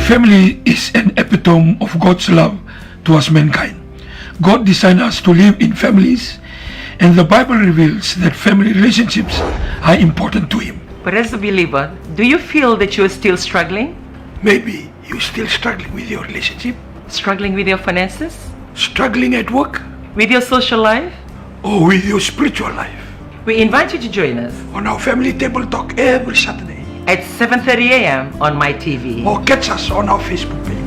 family is an epitome of God's love towards mankind. God designed us to live in families, and the Bible reveals that family relationships are important to Him. But as a believer, do you feel that you are still struggling? Maybe you're still struggling with your relationship, Struggling with your finances? struggling at work, With your social life? or with your spiritual life. We invite you to join us On our Family Table Talk every Saturday, at 7:30 a.m. on my TV. or catch us on our Facebook page.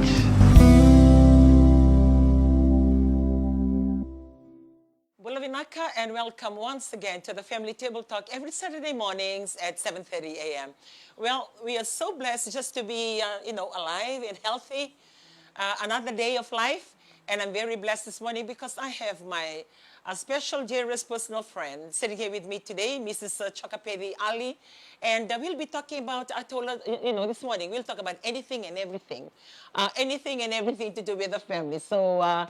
Bulavinaka, and welcome once again to the Family Table Talk every Saturday mornings at 7:30 a.m. Well, we are so blessed just to be, alive and healthy. Another day of life, and I'm very blessed this morning because I have my special, dearest personal friend sitting here with me today, Mrs. Chokapedi Ali, and we'll be talking about, I told her, this morning, we'll talk about anything and everything to do with the family. So,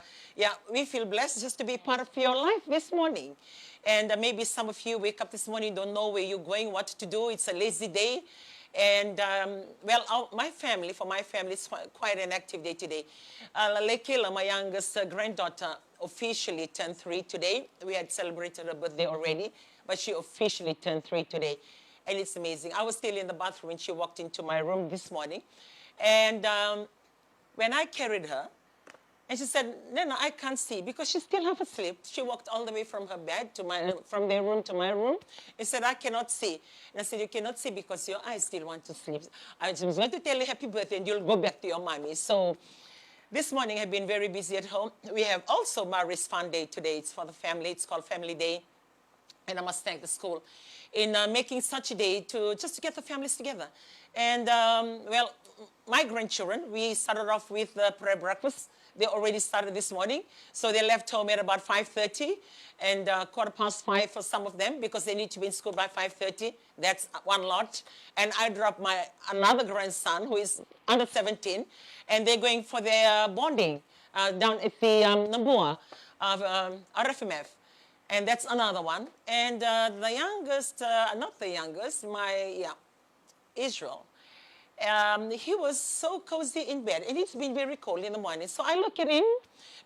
we feel blessed just to be part of your life this morning. And maybe some of you wake up this morning, don't know where you're going, what to do. It's a lazy day. And, for my family, it's quite an active day today. Lekila, my youngest granddaughter, officially turned 3 today. We had celebrated her birthday already, but she officially turned 3 today. And it's amazing. I was still in the bathroom when she walked into my room this morning. And when I carried her, and she said, "Nana, I can't see," because she's still half asleep. She walked all the way from her bed from their room to my room. And said, "I cannot see." And I said, "You cannot see because your eyes still want to sleep. I was going to tell you happy birthday and you'll go back to your mommy." So this morning I've been very busy at home. We have also Mary's Fun Day today. It's for the family. It's called Family Day. And I must thank the school in making such a day to get the families together. And, my grandchildren, we started off with the prayer breakfast. They already started this morning. So they left home at about 5:30 and 5:15 for some of them because they need to be in school by 5:30. That's one lot. And I dropped my another grandson who is under 17, and they're going for their bonding down at the Nambua of RFMF. And that's another one. And the youngest, not the youngest, Israel. He was so cozy in bed, and it's been very cold in the morning. So I look at him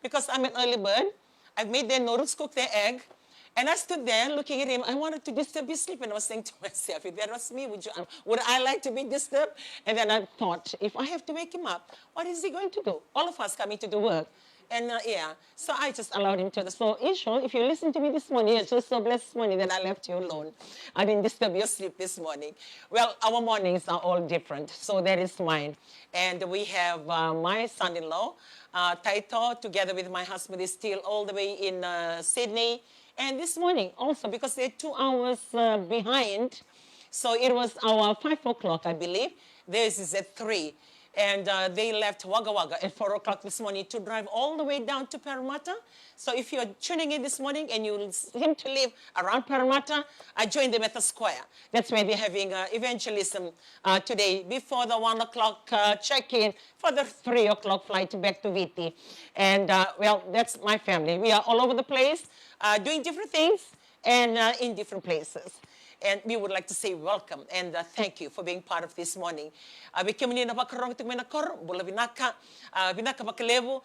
because I'm an early bird. I've made their noodles, cooked their egg, and I stood there looking at him. I wanted to disturb his sleep, and I was saying to myself, if that was me, would I like to be disturbed? And then I thought, if I have to wake him up, what is he going to do? All of us coming to do work. And so I just allowed him to. So, Ishol, if you listen to me this morning, you're just so blessed this morning that I left you alone. I didn't disturb your sleep this morning. Well, our mornings are all different. So that is mine. And we have my son-in-law, Taito, together with my husband, is still all the way in Sydney. And this morning also, because they're 2 hours behind, so it was our 5 o'clock, I believe. Theirs is at 3. And they left Wagga Wagga at 4 o'clock this morning to drive all the way down to Parramatta. So if you're tuning in this morning and you seem to live around Parramatta, I joined them at the square. That's where they're having evangelism today before the 1 o'clock check-in for the 3 o'clock flight back to Viti. And, that's my family. We are all over the place, doing different things and in different places. And we would like to say welcome and thank you for being part of this morning. Bikimini na bakarong tikmena kor, bula vinaka bakalevu,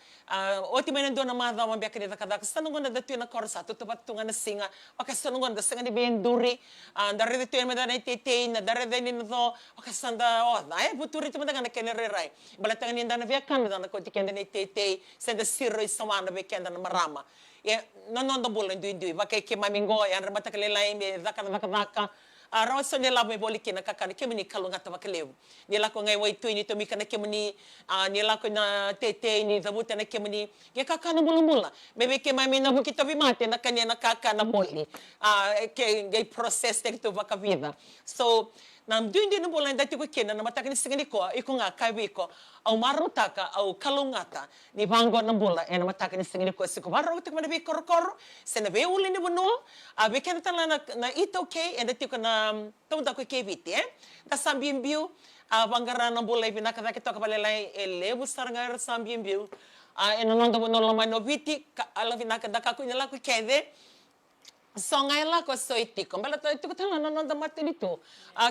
otimena do na madha wan biakini dakada kastanungon na datu na kor sa tutupat tunga na singa, wakastanungon da singa ni ben duri, dare datu na na tete na dare deni na do, wakastanda ay buturi tu na kenere rai. Balatang ni na viakan na ko tikenda ni tete, senda siro isawana bekenda na marama. Non da bola indui vakai ke mamingo yan ramata kalelai me daka raw so nila me boli kina kakana kemini kalunga ta vakalew nila ko ngai wai tuini to mikana kemini nila ko na tete ni zabuta na kemini ke kakana mula bebe ke mami na bukita bimate na kanya na kakana boli ke ngai process tek to vakavida. So nam doing din bola dati ko kina na mataka ni singani ko iko nga kaibi ko au marutaka au kalungata ni bango na bola na mataka ni singani ko siko baro tek mana be korkor sena be uli ni bono be kan tala na ito okay and dati ko na tawda ko kebiti ta sambim biu bangara na bola binaka kita ko balelai lebu sarngar sambim biu nonda bono la mano viti ala binaka daka ko nila ko kede So ngayon lang ko so itiko. Bala to itiko tala na da mati dito.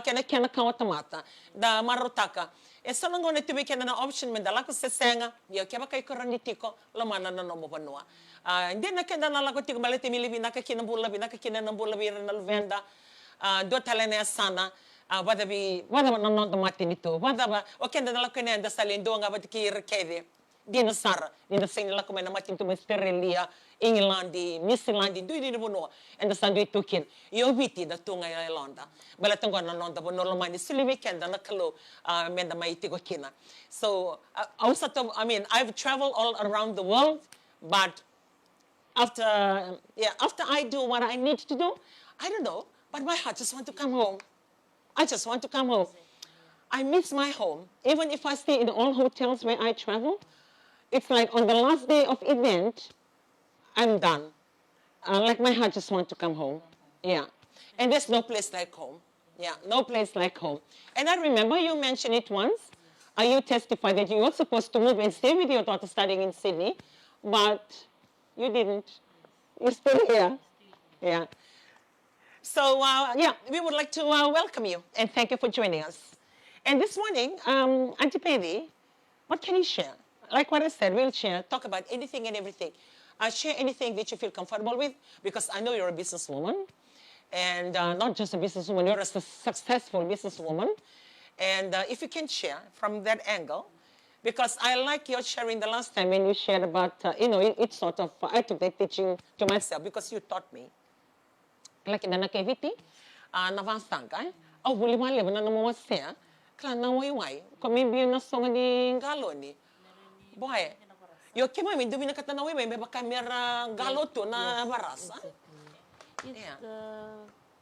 Kena kawa tamata. Da marotaka. E so lang ngone tibi kena na option men dala ko se senga. Yo keba kai koran itiko la mana na no mo banua. Hindi na kena na la ko tiko bala timi libi naka kina bula bi naka kina na bula bi na venda. Do tala na sana. Wada no da mati dito. Wada ba o kena na la ko ne da salindo nga ba ki rekede. Dina Sara, dina sing la come na matin to Australia, England, New Zealand, do di bono, and the Sunday token. Yo viti da tunga Irlanda. Bala tunga na nonda bono lo mani sili weekend na kalo menda mai tigo kina. So also I've traveled all around the world, but after I do what I need to do, I don't know, but my heart just want to come home. I just want to come home. I miss my home. Even if I stay in all hotels where I travel, it's like on the last day of event, I'm done. Like my heart just wants to come home. Yeah. And there's no place like home. Yeah, no place like home. And I remember you mentioned it once. You testified that you were supposed to move and stay with your daughter studying in Sydney, but you didn't. You're still here. Yeah. So, we would like to welcome you and thank you for joining us. And this morning, Auntie Penny, what can you share? Like what I said, we'll share, talk about anything and everything. Share anything that you feel comfortable with, because I know you're a businesswoman, and not just a businesswoman, you're a successful businesswoman. And if you can share from that angle, because I like your sharing the last time when you shared about, it's sort of, I took that teaching to myself because you taught me. Like in the nakeviti, navansanga, vuli mali na namawasea, kla na waiwai, komimbi na songa ni galoni. Boy, yo kema mi dumi na katana wai me baka mera galoto na barasa.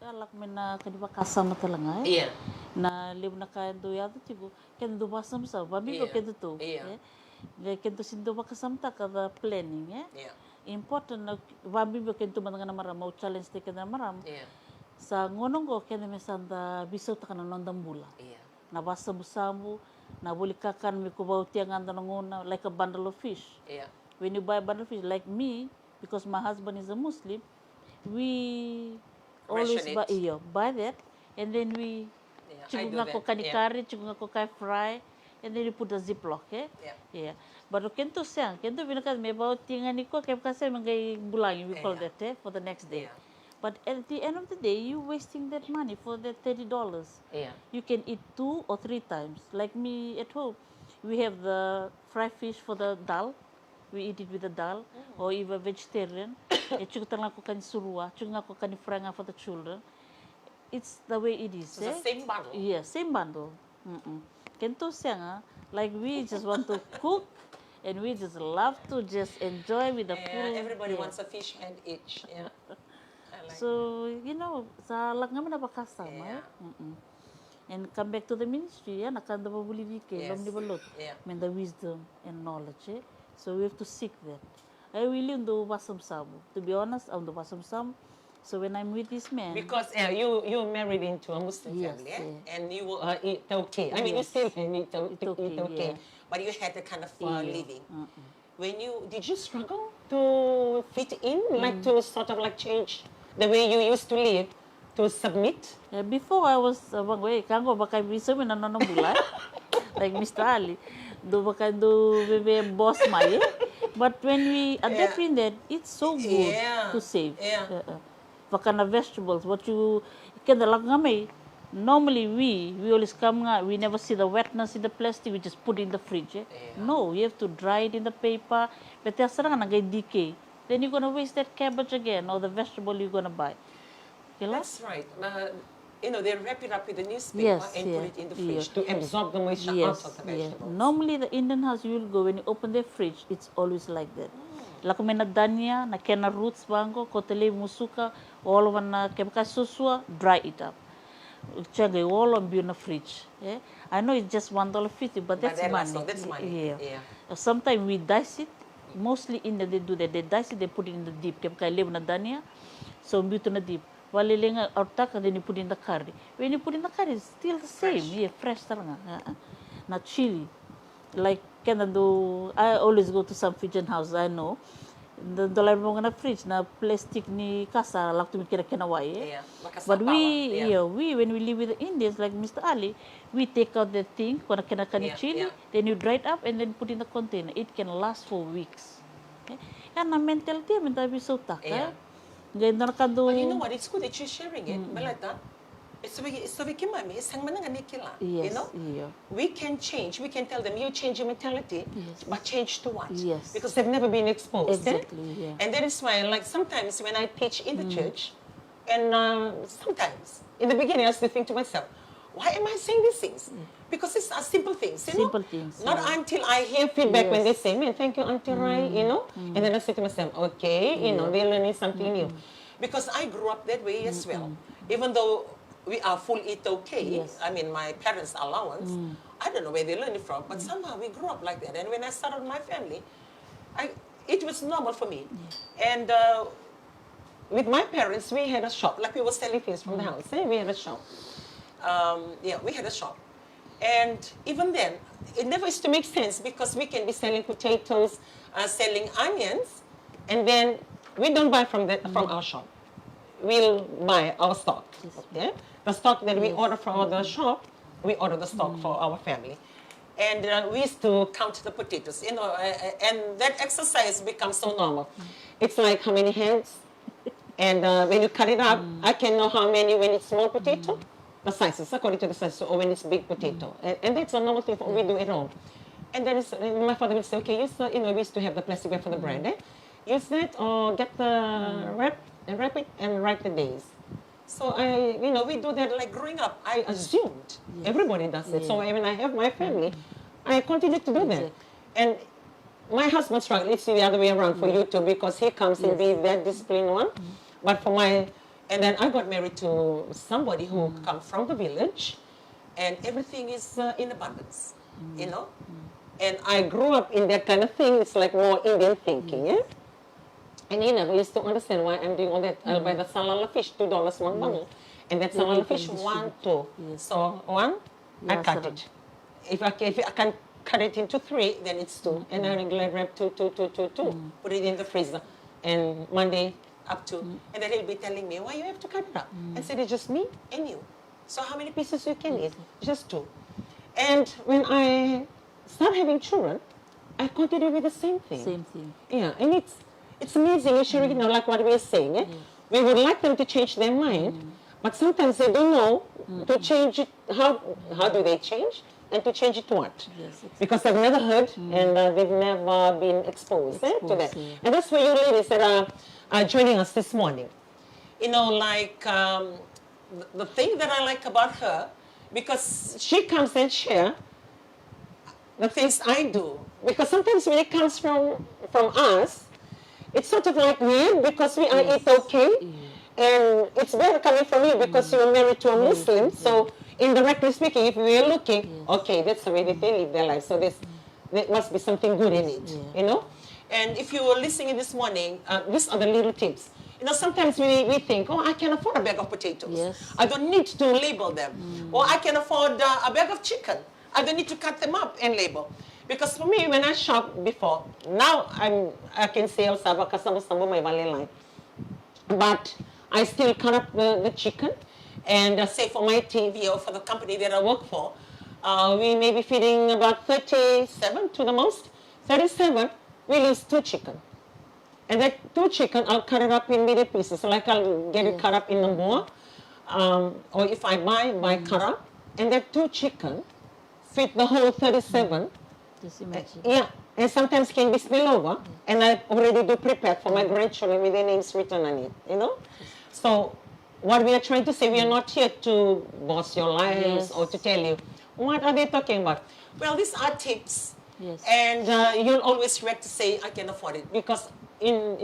Alak mena kadiba kasama talanga. Iya. Na libu na kain do yado tigo ken do basam sa babi ko ken to. Le ken to sindo ba kasam ta kada planning important na babi ko ken to mananga na maram mo challenge te ken na maram. Sa ngonong ko ken me sanda biso ta kana nondam bula. Na basa busamu na buli kakan mi ko bau tiangan ngona like a bundle of fish. When you buy a bundle of fish like me, because my husband is a Muslim, we always buy that, and then we chikunga ko kanikari, chikunga ko kai fry, and then you put a ziplock, But kento siang, kento binakas me bau tiangan ni ko kaya kasi mangai bulang we call that for the next day. But at the end of the day, you're wasting that money for that $30. You can eat 2 or 3 times. Like me at home, we have the fried fish for the dal. We eat it with the dal, or even vegetarian. Chukutang ko kan surua, chukutang ko kan franga for the children. It's the way it is. So the same bundle. Yeah, same bundle. Kento siang, like we just want to cook, and we just love to just enjoy with the food. Everybody wants a fish hand each. So, sa lag nga na bakasama. And come back to the ministry, nakanda ba buli dike, lom ni balot. Men the wisdom and knowledge. So we have to seek that. I really do basam sabu. To be honest, I'm the basam sam. So when I'm with this man, because you married into a Muslim family, and you eat okay. I mean, you still eat okay, but you had a kind of living. Did you struggle to fit in, like to sort of like change the way you used to live, to submit? Before I was kango bakay bisa mi nanonong like Mr. Ali, do bakay do bebe boss may. But when we adapting that, it's so good to save. Bakana vegetables, what you can the langame. Normally we always come we never see the wetness in the plastic, we just put it in the fridge. No, you have to dry it in the paper. But there's a decay. Then you're going to waste that cabbage again or the vegetable you're going to buy. That's right. They wrap it up with the newspaper and put it in the fridge to absorb the moisture out of the vegetables. Normally the Indian house you will go, when you open their fridge, it's always like that. Like na dania, na kena roots bango, kotele musuka, all of na kebka susua, dry it up. Check all on in the fridge. I know it's just $1.50, but that's money. That's money. Sometimes we dice it. Mostly India they do that. They dice it, they put it in the dip. Kaya live na dania, so mute na dip. Walilinga outak, and then you put in the curry. When you put in the curry, it's still the same. Fresh talanga. Not chili. Like I always go to some Fijian house. I know Dalam mga na fridge na plastic ni kasa lang tumi kinaway. Yeah, But makasapawan. we when we live with the Indians like Mr. Ali, we take out the thing kung kinakani Yeah, chili, yeah. then you dry it up and then put in the container. It can last for weeks. Okay? Yan na mentality, mentality so taka. Yeah. Ngayon na nakado. But you know what? It's good that you're sharing it. Balata. It's so we mami. Isang manang anikila. Yes, You know? yeah. We can change. We can tell them, you change your mentality, Yes. but change to what? Yes. Because they've never been exposed. Exactly, eh? yeah. And that is why, like, sometimes when I teach in the church, and sometimes, in the beginning, I used to think to myself, why am I saying these things? Because it's simple things, you know? Simple things, Not yeah. until I hear feedback when they Yes. say, man, thank you, Auntie Rai, you know? And then I say to myself, okay, you know, they're learning something new. Because I grew up that way as well. Even though we are full eat okay, Yes. I mean, my parents' allowance, I don't know where they learned it from, but somehow we grew up like that. And when I started my family, it was normal for me. And with my parents, we had a shop, like we were selling things from the house. Eh? We had a shop. We had a shop. And even then, it never used to make sense because we can be selling potatoes, selling onions, and then we don't buy from our shop. We'll buy our stock. Okay? The stock that we order from the shop, we order the stock for our family. And we used to count the potatoes, you know, and that exercise becomes so normal. It's like how many hands, and when you cut it up, I can know how many when it's small potato, the sizes, according to the size, or when it's big potato. And that's a normal thing for we do at home. And then my father would say, okay, use the, we used to have the plastic wrap for the bread, eh? Use that or get the wrap and wrap it and write the days. So we do that like growing up. I assumed everybody does it. So when I have my family, I continue to do that. And my husband struggled. It's the other way around for you too, because he comes and be that disciplined one. But and then I got married to somebody who comes from the village, and everything is in abundance, you know. And I grew up in that kind of thing. It's like more Indian thinking, yeah. And he never used to understand why I'm doing all that. I'll buy the salala fish, $2 one bundle. And that salala fish, 1, 2. So 1, I cut it. If I can cut it into 3, then it's 2. And I regularly wrap 2, 2, 2, 2, 2. Put it in the freezer. And Monday up to. And then he'll be telling me, why you have to cut it up? I said, it's just me and you. So how many pieces you can eat? Just 2. And when I start having children, I continue with the same thing. Same thing. Yeah, and it's amazing, actually, you know, like what we are saying. Eh? We would like them to change their mind, but sometimes they don't know to change it. How do they change? And to change it to what? Yes, Because they've never heard and they've never been exposed to that. yeah. And that's why you ladies that are joining us this morning. You know, like the thing that I like about her, because she comes and shares the things I do. Because sometimes when it comes from us, it's sort of like weird because we are eat okay. And it's better coming from you because you're married to a Muslim. So indirectly speaking, if we are looking, okay, that's the way that they live their life. So there must be something good in it, you know? And if you were listening this morning, these are the little tips. You know, sometimes we think, oh, I can afford a bag of potatoes. Yes. I don't need to label them. Or I can afford a bag of chicken. I don't need to cut them up and label. Because for me, when I shop before, now I can say also my line. But I still cut up the chicken, and say for my TV or for the company that I work for, we may be feeding about 37 to the most. 37, we lose 2 chicken. And that 2 chicken, I'll cut it up in middle pieces. Like I'll get it cut up in the more, or if I buy cut up, and that 2 chicken fit the whole 37. Just imagine. Yeah, and sometimes can be spillover, and I already do prepare for my grandchildren with their names written on it, you know? So what we are trying to say, we are not here to boss your lives or to tell you, what are they talking about? Well, these are tips, and you'll always react to say, I can afford it, because in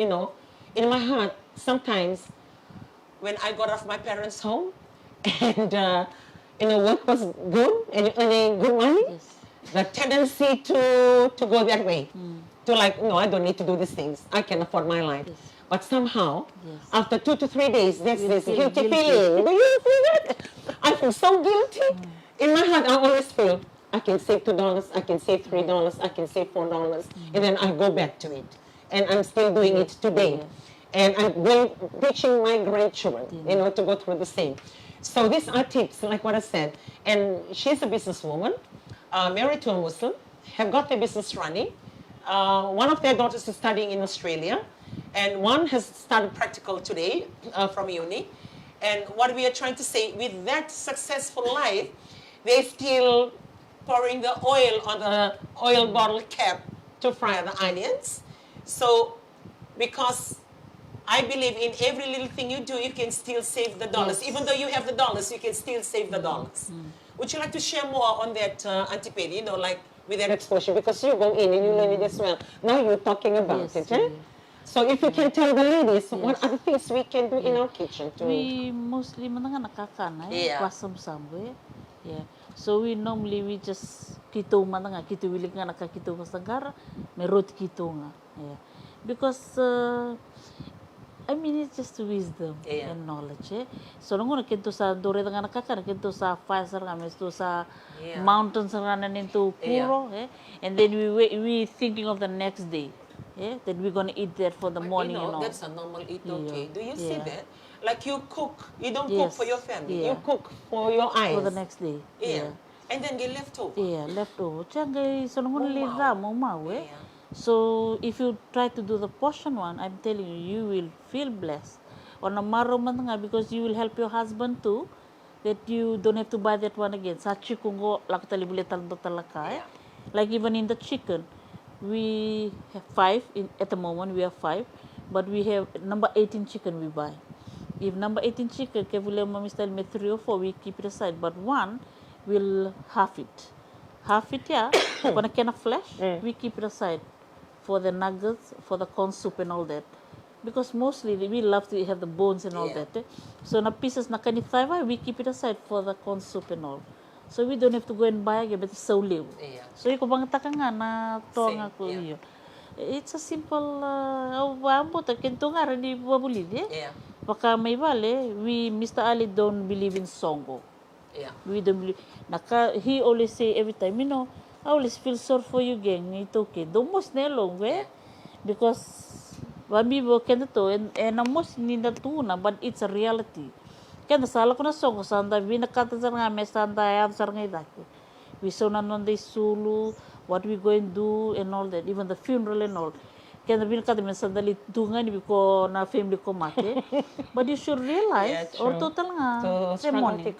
my heart, sometimes when I got off my parents' home, and work was good, and you're earning good money, the tendency to go that way, to like, no, I don't need to do these things. I can afford my life. But somehow, after 2 to 3 days, there's this guilty feeling. Do you feel that? I feel so guilty. In my heart, I always feel, I can save $2, I can save $3, I can save $4, and then I go back to it. and I'm still doing it today. And I'm teaching my grandchildren, to go through the same. So these are tips, like what I said. And she's a businesswoman, married to a Muslim, have got their business running. One of their daughters is studying in Australia, and one has started practical today from uni. And what we are trying to say, with that successful life, they're still pouring the oil on the oil bottle cap to fry the onions. So, because I believe in every little thing you do, you can still save the dollars. Even though you have the dollars, you can still save the dollars. Would you like to share more on that, Auntie Pedi, like with that exposure? Because you go in and you learn it as well. Now you're talking about it, eh? So if you can tell the ladies, what are the things we can do in our kitchen too? We mostly mananga nakakana, kwasam So we normally just kito mananga kito wilig nga nakakito sa gara, may rot kito nga. Because I mean, it's just wisdom and knowledge. So, nung kento sa dore nga nakakana, kento sa fire nga, kento sa mountains nga naninto puro, and then we thinking of the next day, that we're gonna eat that for the morning and all. That's a normal eat, okay. Do you see that? Like you cook, you don't cook for your family, you cook for your eyes. For the next day. And then get leftover. Leftover. Tiyan so nung lida mo So if you try to do the portion one, I'm telling you, you will feel blessed. On a maro man nga, because you will help your husband too, that you don't have to buy that one again. Sa chikungo, lakatali buletan do talaka. Like even in the chicken, we have 5, at the moment we have 5, but we have number 18 chicken we buy. If number 18 chicken, kevule mami style me 3 or 4, we keep it aside, but one, we'll half it. Half it, when a can of flesh, we keep it aside for the nuggets, for the corn soup and all that. Because mostly we love to have the bones and all that. So na pieces na kanithaiwa, we keep it aside for the corn soup and all. So we don't have to go and buy again, but it's so liw. So iko bang taka nga na to nga ko iyo. It's a simple wambo ta kento nga rin babulid Baka may vale, Mr. Ali don't believe in songo. We don't believe. He always say every time, I always feel sorry for you, gang. It's okay. Don't most nelong, because wabibo kenda to, and most ninda tuna, but it's a reality. Kenda sala ko na songo sanda, binakata sa nga mesanda ayam sa nga idaki. We saw na non sulu, what we going to do and all that, even the funeral and all. Kaya binakata men sandali tungan ko na family ko mate. But you should realize, or total nga ceremony,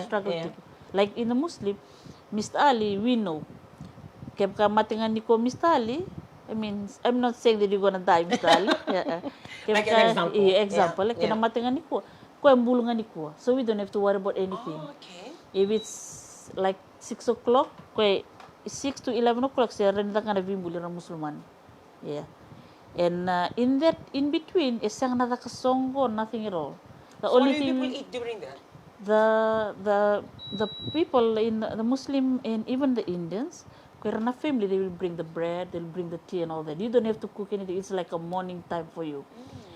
struggle. Like in the Muslim, Mr. Ali, we know. Kaya matingan ni ko Mr. Ali, I mean, I'm not saying that you're gonna die, Mr. Ali. Like an example. Example. Like kaya matingan ni ko ang bulungan ni ko. So we don't have to worry about anything. If it's like 6 o'clock, 6 to 11 o'clock, siya rin lang nga nabimbuli ng Musliman. And in between, isang nakakasonggo, nothing at all. The So only what do thing people eat during that? the people in the Muslim and even the Indians, kaya na family, they will bring the bread, they'll bring the tea and all that. You don't have to cook anything. It's like a morning time for you.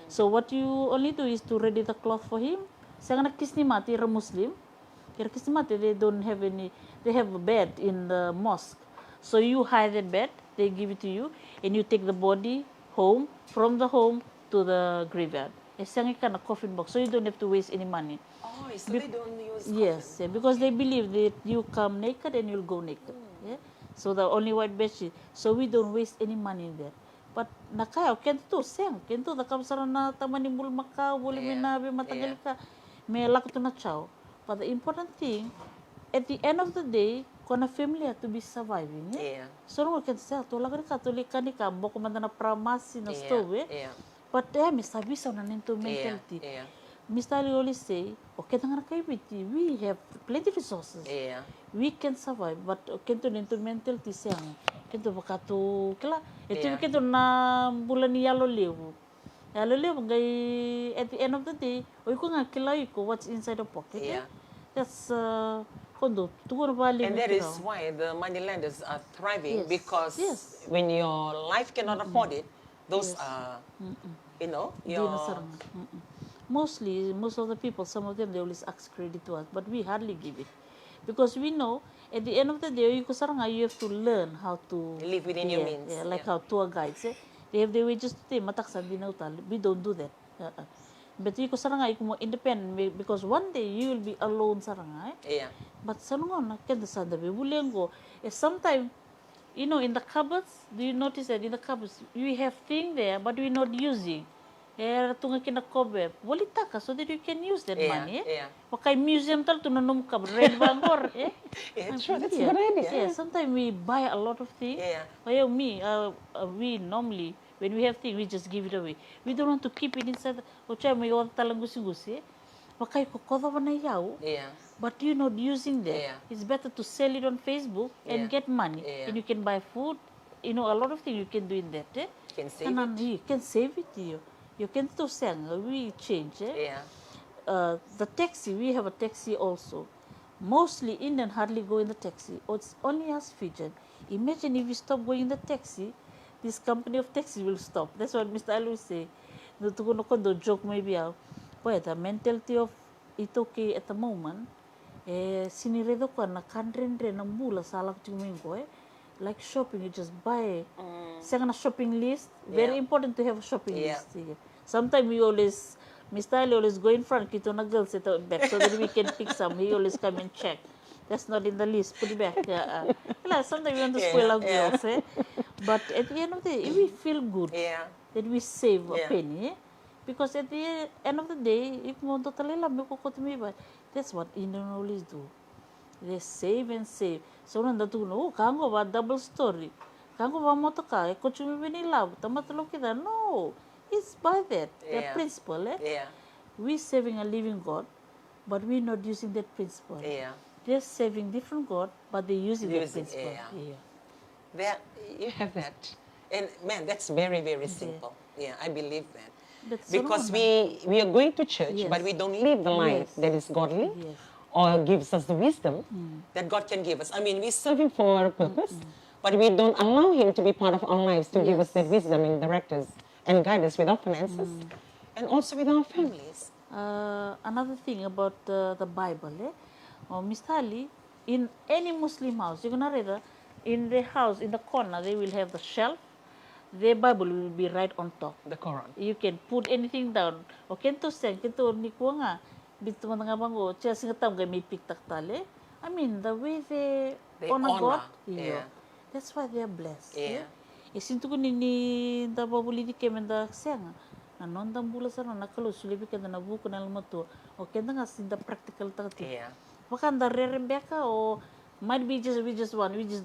So what you only do is to ready the cloth for him. Siya nga nakisnimati, you're a Muslim. Kaya kisnimati, they don't have any, they have a bed in the mosque. So you hide that bed, they give it to you, and you take the body home, from the home to the graveyard. Siya nga na coffin box, so you don't have to waste any money. So they don't use coffin? Yes, because they believe that you come naked and you'll go naked. So the only white bedsheet. So we don't waste any money in there. But nakayaw, kento the kamsara na tamanimul makaw, buli minabi matagal ka, may lakto na chow. But the important thing, at the end of the day, kung na family have to be surviving. So no can say, to lagari ka, tulik ka ni ka, boko man na pramasi na stove. But may sabi sa naninto mentality. Mr. Ali always say, okay, we have plenty of resources. We can survive, but okay, to mentality siyang, kento baka to, kala, ito kento na bulan ni yalo lewo. Yalo lewo, at the end of the day, oy ko nga kilay ko what's inside the pocket. That's kondo, tuguro bali. And that is why the moneylenders are thriving, because when your life cannot afford it, those are, your... Most of the people, some of them, they always ask credit to us, but we hardly give it. Because we know, at the end of the day, you have to learn how to live within your means. Like how tour guides, They have their wages today. Mataksan din na utal. We don't do that. But you ko sarangay ko mo independent because one day you will be alone sarangay. Yeah. But sarungon na kenda sanda be bulengo. Sometimes you know in the cupboards, do you notice that in the cupboards we have thing there but we're not using. Tunga kina cover. Walitaka so that you can use that money. Yeah. Pakai museum tal tunanum kab red bangor. Yeah, sure, that's a good idea. Yeah, sometimes we buy a lot of things. Yeah. Well, we normally, when we have things, we just give it away. We don't want to keep it inside. Ocha may yung talang gusi-gusi. Pakai ko kodo na yaw. Yeah. But you're not using that. Yeah. It's better to sell it on Facebook and get money. Yeah. And you can buy food. You know, a lot of things you can do in that. You can save and it. You can save it. You can do something. We change. Yeah. The taxi, we have a taxi also. Mostly Indian hardly go in the taxi. Or it's only us Fijian. Imagine if we stop going in the taxi, this company of taxi will stop. That's what Mr. Ali will say. No joke maybe. But the mentality of it okay at the moment. Siniredo ko na kandre ng bula salak tumingo like shopping, you just buy. Second shopping list. Very important to have a shopping list. Sometimes we always. Mr. Ali always go in front, kito na girls ito back so that we can pick some. He always come and check. That's not in the list. Put it back. Sometimes we want to spoil our girls. But at the end of the day, if we feel good that we save a penny, because at the end of the day, if mo totally lang may that's what Indian always do. They save and save. So nanda tu no, kango ba double story. Kango ba mo to ka? Kuchumi binilaw. Tamatulog kita. No. It's by that principle. We're saving a living God, but we're not using that principle. They're saving different God, but they're using that principle. That, you have that. And man, that's very, very simple. Yeah, I believe that. That's Because we are going to church, but we don't live the life that is godly or gives us the wisdom that God can give us. I mean, we serve Him for a purpose, but we don't allow Him to be part of our lives to give us that wisdom and direct us and guide us with our finances and also with our families. Another thing about the Bible, Mr. Ali, in any Muslim house, you're gonna read in the house, in the corner, they will have the shelf. The Bible will be right on top. The Quran. You can put anything down. O kento sen, kento ni ko nga, bito mo nga bango, siya singatam ga may piktak tali. I mean, the way they honor God, that's why they are blessed. Isinto ko ni da babuli di kemen da senga. Nanon da bula sa na kalau sulibi kenda na buku na lumato. O kenda nga sinda practical tati. Baka da Rebecca or might be we just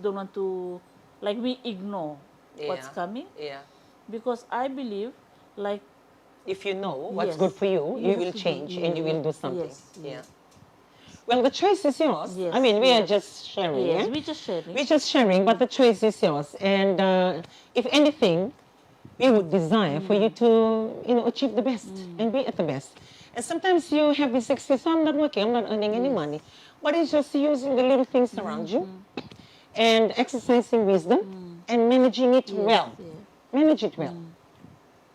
don't want to, like we ignore what's coming. Because I believe, like, if you know what's good for you, you will change and you will do something. Well, the choice is yours. I mean, we are just sharing. We're just sharing. We're just sharing, but the choice is yours. And if anything, we would desire for you to, achieve the best and be at the best. And sometimes you have this excuse, so I'm not working, I'm not earning any money. But it's just using the little things around you and exercising wisdom and managing it well. Manage it well.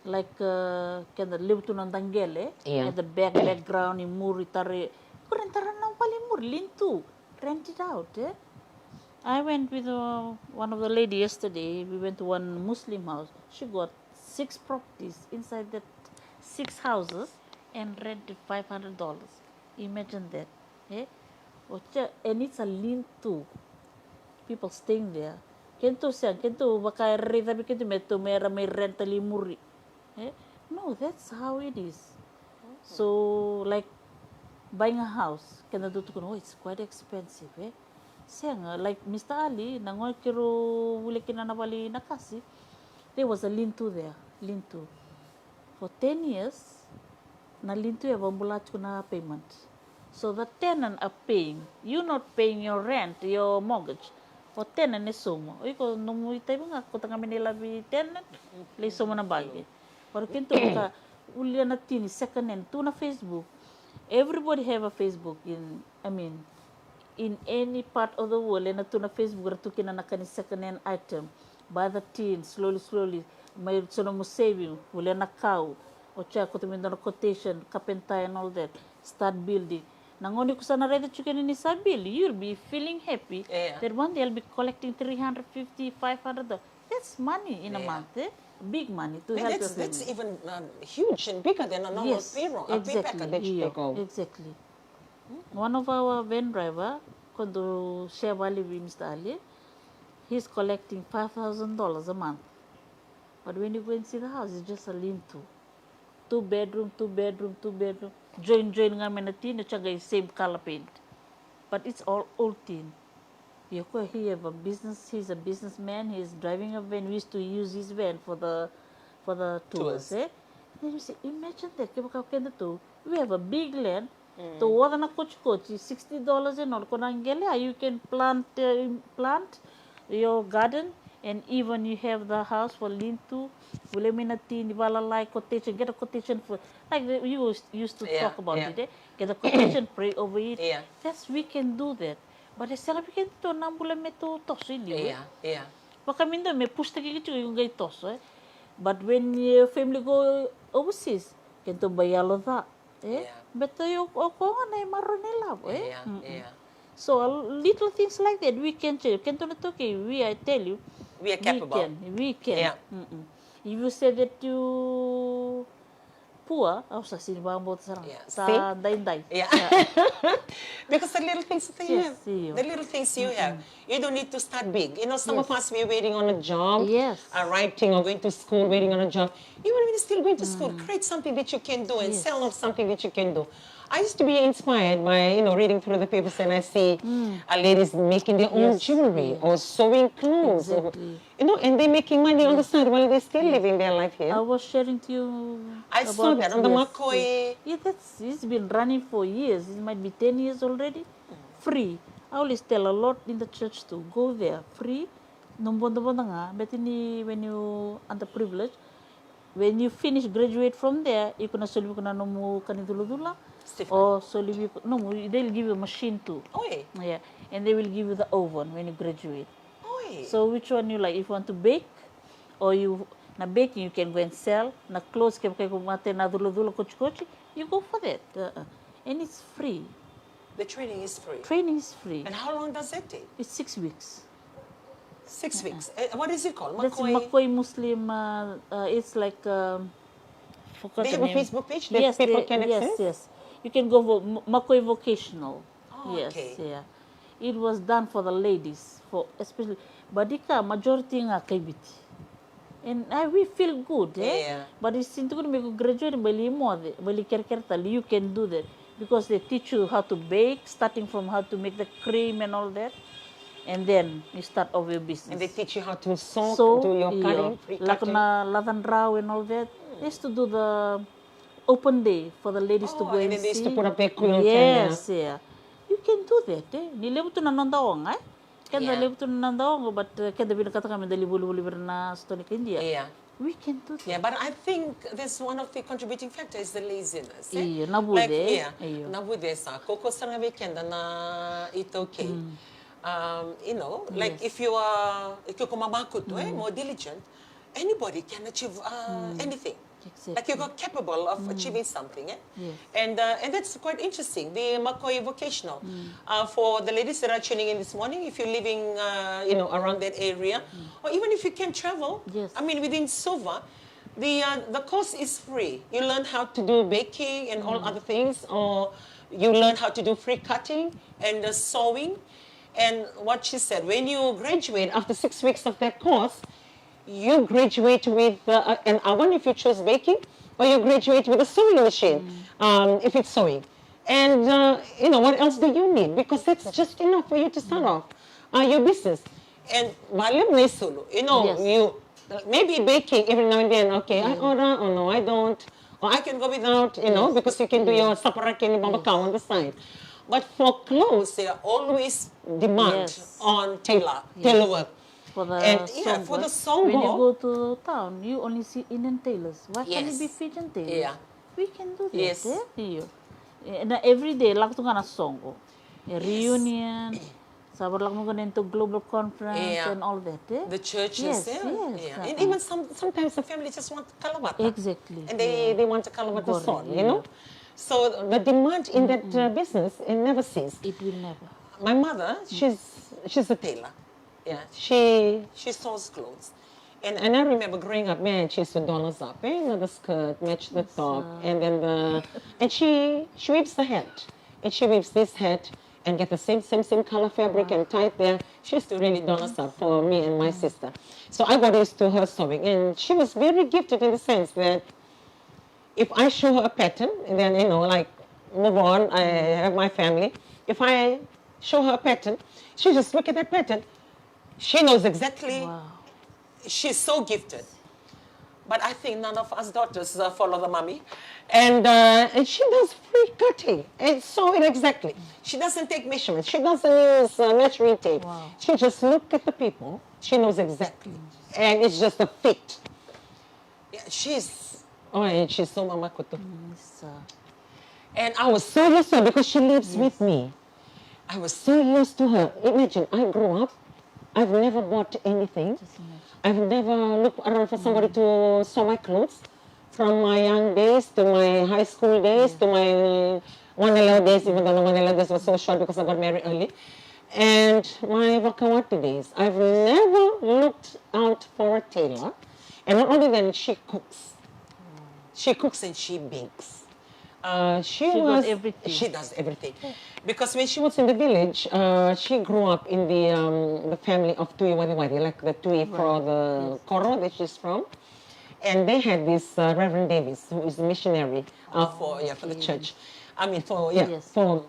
Like, kaya live to ng tanggele, at the background, yung muri tari, kurentaran ng palimur, lintu, rent it out. I went with one of the lady yesterday. We went to one Muslim house. She got 6 properties inside that 6 houses and rented $500. Imagine that. And it's a lintu. People staying there. Kento baka rita bikito meto mera may rentali muri. No, that's how it is. So like buying a house, it's quite expensive. Sayang, like Mr. Ali, nangoy kiro wuli kinanabali nakasi, there was a lintu there, lintu. For 10 years, na lintu bulat ko na payment. So the tenant are paying. You're not paying your rent, your mortgage. For tenant is sumo. Iko nung itay mga ko tanga Manila bi tenant, lay sumo na bagi. Pero kinto ka uli na tini second hand to na Facebook. Everybody have a Facebook in any part of the world, and na Facebook ratu kinanakani second hand item. Buy the tin slowly. May sono mo saving, wala na cow. O siya ko tumindo na quotation, carpenter and all that. Start building. Nangoni ko sana ready chicken ni Sabil, you'll be feeling happy that one day I'll be collecting $350, $500. That's That's money in a Yeah. month, big money to And help your family. that's even huge and bigger than a normal Yes, payroll, a pay exactly. packet that you take home. Exactly. One of our van driver, quando Chevali Mr. Ali, he's collecting $5,000 a month. But when you go and see the house, it's just a lean-to. 2 bedroom, 2 bedroom, 2 bedroom. Join nga menatin, the same color paint. But it's all old tin. He have a business. He's a businessman. He's driving a van. We used to use his van for the tours. Tours. Then you say, imagine that. We have a big land. To water na coach $60 and all. You can plant your garden, and even you have the house for lean-to. Get a quotation for, like you used to talk about it. Get a quotation, pray over it. Yeah. Yes, we can do that. But I said, we can do nambula me to toso Yeah, yeah. Baka minda me push tagi kichu yung gay toso. But when your family go overseas, can to bayalo that. Yeah. But yung ko na maronela. Yeah, yeah. So little things like that we can change. Can to okay, I tell you, We are capable. We can. Yeah. If you say that you poor, sa sinibang mo sa Yeah. day. Yeah. Because the little things that you Yes, have, see you. the little things you have, you don't need to start big. You know, some of us, we're waiting on a job, Yes. writing or going to school, waiting on a job. Even when you're still going to school, create something that you can do and sell off something that you can do. I used to be inspired by, reading through the papers, and I see ladies making their own jewelry or sewing clothes. Exactly. And they're making money on the side while they're still living their life here. I was sharing to you. I saw that on the Makoi. Yeah, it's been running for years. It might be 10 years already. Free. I always tell a lot in the church to go there. Free. Nombonda nga. But when you underprivileged, when you finish, graduate from there, you can solve nomu kaniduludula. Or solve no, they'll give you a machine too. Oi. Yeah, and they will give you the oven when you graduate. Oi. So which one you like? If you want to bake, or you na baking, you can go and sell. Na clothes, you go for that. And it's free. The training is free. Training is free. And how long does that take? It's 6 weeks. 6 weeks. What is it called? That's Makoi? Makoi Muslim. It's like. Forgot They the have a name. Facebook page that people can access? Yes. You can go for Makoi Vocational. Oh, Yes, okay. yeah. It was done for the ladies, for especially. Badika majority nga kay biti. And we feel good, Yeah. But it's into good make graduate bali mo, bali kerkertal. You can do that because they teach you how to bake, starting from how to make the cream and all that, and then you start off your business. And they teach you how to sew, do your cutting, like pre-cutting. na latandraw and all that. They used to do the open day for the ladies to go and and then they used see. to put up their quilt. Yes, yeah. You can do that, Nilebo to nanondaong, Kanda Yeah. libo to nanondaong, but kanda binakata kami dali bulu-bulu na stone India. Yeah. We can do that. Yeah, but I think that's one of the contributing factors is the laziness. Iyo, nabude. Yeah, Iyo. nabude sa. Koko sa nga weekend na ito okay. Like if you are, kumamakot, more diligent, anybody can achieve anything. Exactly. Like you're capable of achieving something, Yes. And that's quite interesting. The Makoi Vocational, for the ladies that are tuning in this morning, if you're living, around that area, or even if you can travel, Yes. I mean within Sova, the course is free. You learn how to do baking and all other things, or you learn how to do free cutting and sewing. And what she said, when you graduate after 6 weeks of that course, you graduate with an oven if you choose baking, or you graduate with a sewing machine if it's sewing. And, what else do you need? Because that's just enough for you to start off your business. And Yes. you maybe baking every now and then, okay, I order, or no, I don't. Or I can go without, because you can do your saparaki and babakao on the side. But for clothes, there are always demand Yes. on tailor work. For the And, song, for the when you songo, go to town, you only see Indian tailors. Why can't it be Yes. Fijian tailors? Yeah. We can do that. Yes. Iyo. And every day, lang ito nga na songo. A reunion. Sabar lang mo ganito global conference Yeah. and all that. the churches, Yes, yeah. yes, Yeah. And even sometimes the family just want kalawata. Exactly. And they want a kalawata Correct, son, yeah. So the demand in that business, it never ceases. It will never. My mother, she's a tailor. Yeah, she sews clothes, And I remember growing up, man, she used to doll us up. The skirt, match the top, and then she weaves the hat. And she weaves this hat and get the same color fabric and tie it there. She used to really doll us up for me and my sister. So I got used to her sewing. And she was very gifted in the sense that if I show her a pattern, and then, like, move on, I have my family. If I show her a pattern, she just look at that pattern. She knows exactly. Wow. She's so gifted. But I think none of us daughters follow the mommy. And she does free cutting and sew it exactly. She doesn't take measurements. She doesn't use measuring tape. Wow. She just look at the people. She knows exactly. And it's just a fit. Yeah, she's so Mama Kutu. Yes, And I was so used to her because she lives with me. I was so used to her. Imagine, I grew up. I've never bought anything. I've never looked around for somebody to sew my clothes. From my young days to my high school days to my Wanelao days, even though the Wanelao days were so short because I got married early. And my Wakawati days. I've never looked out for a tailor. And not only that, she cooks. She cooks and she bakes. She does everything. She does everything. Because when she was in the village, she grew up in the family of Tui Wadiwadi, like the Tui for the Koro that she's from. And they had this Reverend Davis, who is a missionary for the church. I mean, for